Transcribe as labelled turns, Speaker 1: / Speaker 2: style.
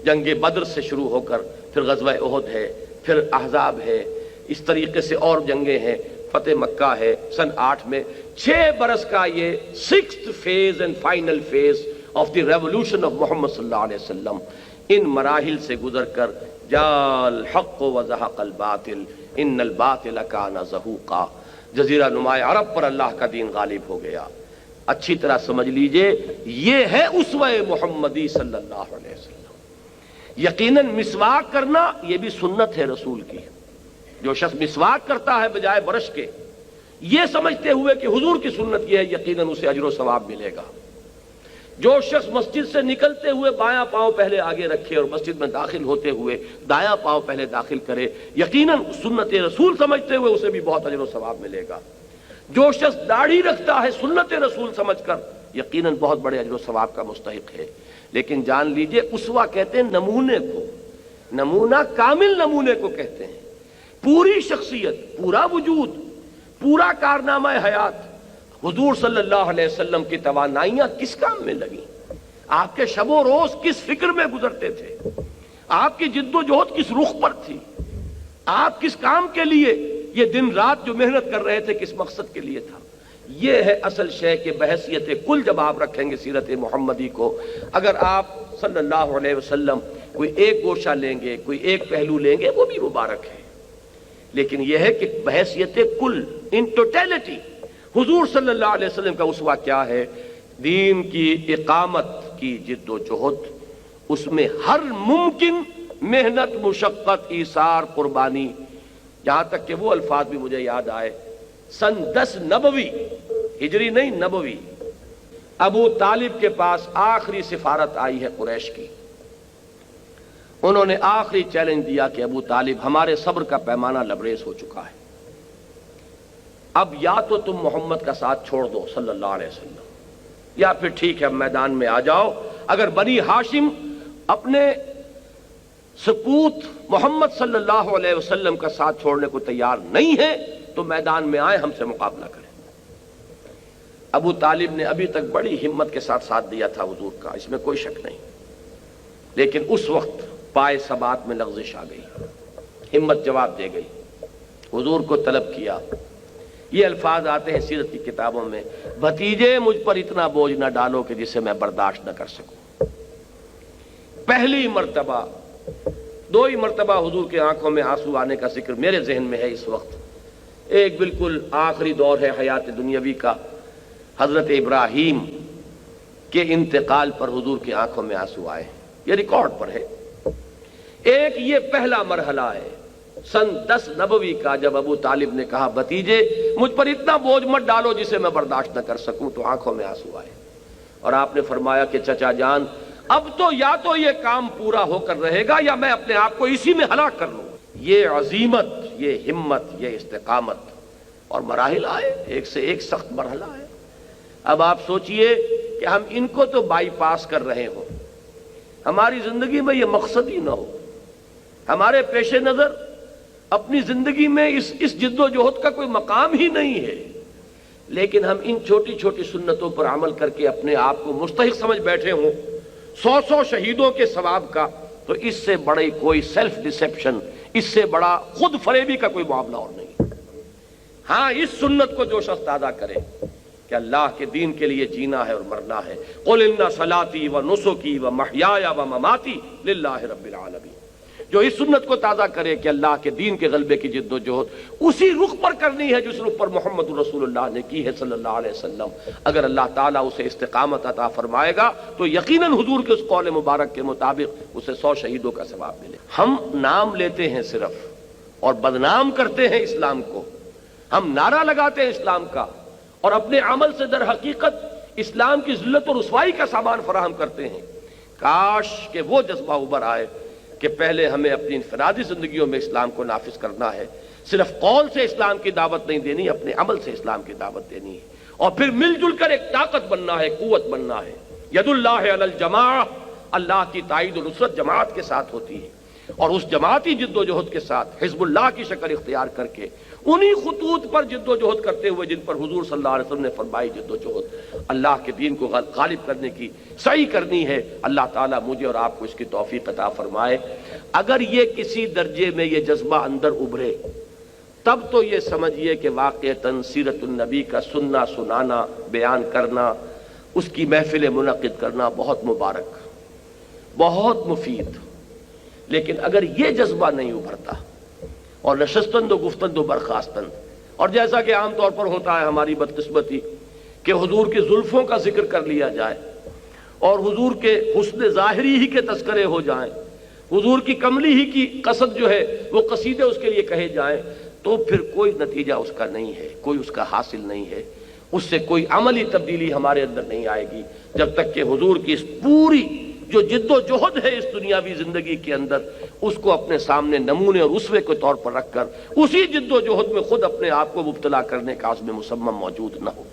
Speaker 1: جنگ بدر سے شروع ہو کر پھر غزوہ احد ہے، پھر احزاب ہے، اس طریقے سے اور جنگیں ہیں، فتح مکہ ہے سن 8 میں۔ 6 برس کا یہ 6th phase and final phase of the revolution of محمد صلی اللہ علیہ وسلم، ان مراحل سے گزر کر جاء الحق وزهق الباطل ان الباطل کان زہوقا، جزیرہ نماء عرب پر اللہ کا دین غالب ہو گیا۔ اچھی طرح سمجھ لیجئے یہ ہے اسوہ محمدی صلی اللہ علیہ وسلم۔ یقیناً مسواک کرنا یہ بھی سنت ہے رسول کی۔ جو شخص مسواک کرتا ہے بجائے برش کے، یہ سمجھتے ہوئے کہ حضور کی سنت یہ ہے، یقیناً اسے اجر و ثواب ملے گا۔ جو شخص مسجد سے نکلتے ہوئے بایاں پاؤں پہلے آگے رکھے اور مسجد میں داخل ہوتے ہوئے دایاں پاؤں پہلے داخل کرے، یقیناً سنت رسول سمجھتے ہوئے اسے بھی بہت اجر و ثواب ملے گا۔ جو شخص داڑھی رکھتا ہے سنت رسول سمجھ کر، یقیناً بہت بڑے اجر و ثواب کا مستحق ہے۔ لیکن جان لیجئے اسوہ کہتے ہیں نمونے کو، نمونہ کامل نمونے کو کہتے ہیں۔ پوری شخصیت، پورا وجود، پورا کارنامہ حیات، حضور صلی اللہ علیہ وسلم کی توانائیاں کس کام میں لگیں؟ آپ کے شب و روز کس فکر میں گزرتے تھے؟ آپ کی جد و جہد کس رخ پر تھی؟ آپ کس کام کے لیے یہ دن رات جو محنت کر رہے تھے کس مقصد کے لیے تھا؟ یہ ہے اصل شے کہ بحیثیت کل جب آپ رکھیں گے سیرت محمدی کو، اگر آپ صلی اللہ علیہ وسلم کوئی ایک گوشہ لیں گے، کوئی ایک پہلو لیں گے، وہ بھی مبارک ہے، لیکن یہ ہے کہ بحیثیت کل، ان ٹوٹیلٹی، حضور صلی اللہ علیہ وسلم کا اسوہ کیا ہے؟ دین کی اقامت کی جد و جہد، اس میں ہر ممکن محنت، مشقت، ایثار، قربانی، جہاں تک کہ وہ الفاظ بھی مجھے یاد آئے، سن 10 نبوی، ہجری نہیں نبوی، ابو طالب کے پاس آخری سفارت آئی ہے قریش کی۔ انہوں نے آخری چیلنج دیا کہ ابو طالب ہمارے صبر کا پیمانہ لبریز ہو چکا ہے، اب یا تو تم محمد کا ساتھ چھوڑ دو صلی اللہ علیہ وسلم، یا پھر ٹھیک ہے میدان میں آ جاؤ۔ اگر بنی ہاشم اپنے سپوت محمد صلی اللہ علیہ وسلم کا ساتھ چھوڑنے کو تیار نہیں ہے تو میدان میں آئے، ہم سے مقابلہ کریں۔ ابو طالب نے ابھی تک بڑی ہمت کے ساتھ ساتھ دیا تھا حضور کا، اس میں کوئی شک نہیں، لیکن اس وقت پائے ثبات میں لغزش آ گئی، ہمت جواب دے گئی، حضور کو طلب کیا۔ یہ الفاظ آتے ہیں سیرت کی کتابوں میں، بھتیجے مجھ پر اتنا بوجھ نہ ڈالو کہ جسے میں برداشت نہ کر سکوں۔ پہلی مرتبہ، 2 ہی مرتبہ حضور کے آنکھوں میں آنسو آنے کا ذکر میرے ذہن میں ہے اس وقت۔ ایک بالکل آخری دور ہے حیات دنیاوی کا، حضرت ابراہیم کے انتقال پر حضور کی آنکھوں میں آنسو آئے، یہ ریکارڈ پر ہے۔ ایک یہ پہلا مرحلہ ہے سن 10 نبوی کا، جب ابو طالب نے کہا بھتیجے مجھ پر اتنا بوجھ مت ڈالو جسے میں برداشت نہ کر سکوں، تو آنکھوں میں آنسو آئے، اور آپ نے فرمایا کہ چچا جان اب تو یا تو یہ کام پورا ہو کر رہے گا یا میں اپنے آپ کو اسی میں ہلاک کر لوں۔ یہ عزیمت، یہ ہمت، یہ استقامت، اور مراحل آئے، ایک سے ایک سخت مرحلہ ہے۔ اب آپ سوچئے کہ ہم ان کو تو بائی پاس کر رہے ہوں، ہماری زندگی میں یہ مقصد ہی نہ ہو، ہمارے پیش نظر اپنی زندگی میں اس جد و جہد کا کوئی مقام ہی نہیں ہے، لیکن ہم ان چھوٹی چھوٹی سنتوں پر عمل کر کے اپنے آپ کو مستحق سمجھ بیٹھے ہوں 100 شہیدوں کے ثواب کا، تو اس سے بڑی کوئی سیلف ڈسیپشن، اس سے بڑا خود فریبی کا کوئی معاملہ اور نہیں۔ ہاں اس سنت کو جو شخص ادا کرے کہ اللہ کے دین کے لیے جینا ہے اور مرنا ہے، قل ان صلاتی و نسکی و محیای و مماتی للہ رب العالمین، جو اس سنت کو تازہ کرے کہ اللہ کے دین کے غلبے کی جد و جہد اسی رخ پر کرنی ہے جس رخ پر محمد رسول اللہ نے کی ہے صلی اللہ علیہ وسلم، اگر اللہ تعالیٰ اسے استقامت عطا فرمائے گا تو یقیناً حضور کے اس قول مبارک کے مطابق اسے 100 شہیدوں کا ثواب ملے۔ ہم نام لیتے ہیں صرف اور بدنام کرتے ہیں اسلام کو، ہم نعرہ لگاتے ہیں اسلام کا اور اپنے عمل سے در حقیقت اسلام کی ذلت اور رسوائی کا سامان فراہم کرتے ہیں۔ کاش کہ وہ جذبہ ابھر آئے کہ پہلے ہمیں اپنی انفرادی زندگیوں میں اسلام کو نافذ کرنا ہے، صرف قول سے اسلام کی دعوت نہیں دینی، اپنے عمل سے اسلام کی دعوت دینی ہے، اور پھر مل جل کر ایک طاقت بننا ہے، قوت بننا ہے۔ ید اللہ علی الجماعہ، اللہ کی تائید و نصرت جماعت کے ساتھ ہوتی ہے۔ اور اس جماعتی جد و جہد کے ساتھ حزب اللہ کی شکل اختیار کر کے انہی خطوط پر جد و جہد کرتے ہوئے جن پر حضور صلی اللہ علیہ وسلم نے فرمائی جد و جہد اللہ کے دین کو غالب کرنے کی سعی کرنی ہے. اللہ تعالیٰ مجھے اور آپ کو اس کی توفیق عطا فرمائے. اگر یہ کسی درجے میں یہ جذبہ اندر ابھرے تب تو یہ سمجھیے کہ واقعتاً سیرت النبی کا سننا سنانا بیان کرنا اس کی محفل منعقد کرنا بہت مبارک بہت مفید. لیکن اگر یہ جذبہ نہیں ابھرتا اور نشستند و گفتند و برخاستند اور جیسا کہ عام طور پر ہوتا ہے ہماری بدقسمتی کہ حضور کی زلفوں کا ذکر کر لیا جائے اور حضور کے حسن ظاہری ہی کے تذکرے ہو جائیں, حضور کی کملی ہی کی قصد جو ہے وہ قصیدے اس کے لیے کہے جائیں, تو پھر کوئی نتیجہ اس کا نہیں ہے, کوئی اس کا حاصل نہیں ہے, اس سے کوئی عملی تبدیلی ہمارے اندر نہیں آئے گی جب تک کہ حضور کی اس پوری جو جد و جہد ہے اس دنیاوی زندگی کے اندر اس کو اپنے سامنے نمونے اور اسوے کے طور پر رکھ کر اسی جد و جہد میں خود اپنے آپ کو مبتلا کرنے کا عزم مصمم موجود نہ ہو.